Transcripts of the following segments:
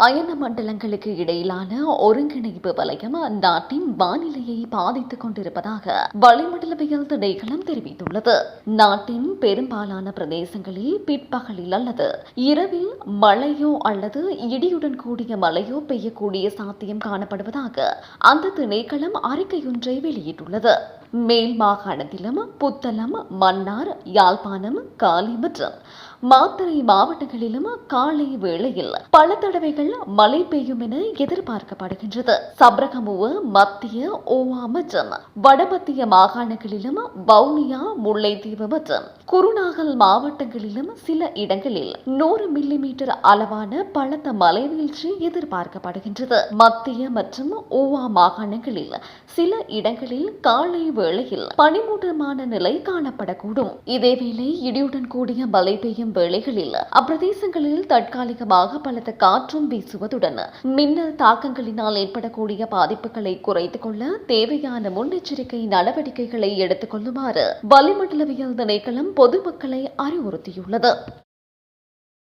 அயன மண்டலங்களுக்கு இடையிலான ஒருங்கிணைப்பு வலயம் நாட்டின் வானிலையை பாதித்துக் கொண்டிருப்பதாக வளிமண்டலவியல் திணைக்களம் தெரிவித்துள்ளது. நாட்டின் பெரும்பாலான பிரதேசங்களில் பிற்பகலில் அல்லது இரவில் மழையோ அல்லது இடியுடன் கூடிய மழையோ பெய்யக்கூடிய சாத்தியம் காணப்படுவதாக அந்த திணைக்களம் அறிக்கையொன்றை வெளியிட்டுள்ளது. மேல் மாகாணத்திலும் புத்தளம், மன்னார், யாழ்ப்பாணம், காலி மற்றும் மாத்தறை மாவட்டங்களிலும் காலை வேளையில் பல தடவைகள் மழை பெய்யும் என எதிர்பார்க்கப்படுகின்றது. சப்ரகமுவ, மத்திய, ஓவா மற்றும் வடமத்திய மாகாணங்களிலும் வவுனியா, முல்லைத்தீவு மற்றும் குருநாகல் மாவட்டங்களிலும் சில இடங்களில் 100 மில்லிமீட்டர் அளவான பலத்த மழை வீழ்ச்சி எதிர்பார்க்கப்படுகின்றது. மத்திய மற்றும் ஓவா மாகாணங்களில் சில இடங்களில் காலை வேளையில் பனிமூட்டமான நிலை காணப்படக்கூடும். இதேவேளை இடியுடன் கூடிய மழை பெய்யும் வேளைகளில் அப்பிரதேசங்களில் தற்காலிகமாக பலத்த காற்றும் வீசுவதுடன் மின்னல் தாக்கங்களினால் ஏற்படக்கூடிய பாதிப்புகளை குறைத்துக் கொள்ள தேவையான முன்னெச்சரிக்கை நடவடிக்கைகளை எடுத்துக் கொள்ளுமாறு வளிமண்டலவியல் திணைக்களம் பொதுமக்களை அறிவுறுத்தியுள்ளது.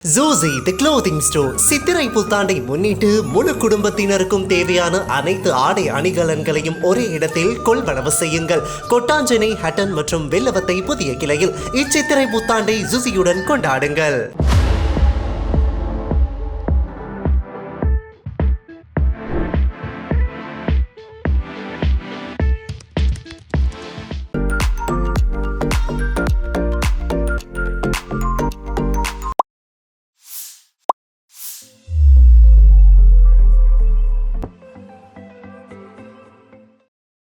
ஜோசி தி க்ளோதிங் ஸ்டோர் சித்திரை புத்தாண்டை முன்னிட்டு முழு குடும்பத்தினருக்கும் தேவையான அனைத்து ஆடை அணிகலன்களையும் ஒரே இடத்தில் கொள்வனவு செய்யுங்கள். கொட்டாஞ்சனை, ஹட்டன் மற்றும் வெள்ளவத்தை புதிய கிளையில் இச்சித்திரை புத்தாண்டை ஜுசியுடன் கொண்டாடுங்கள்.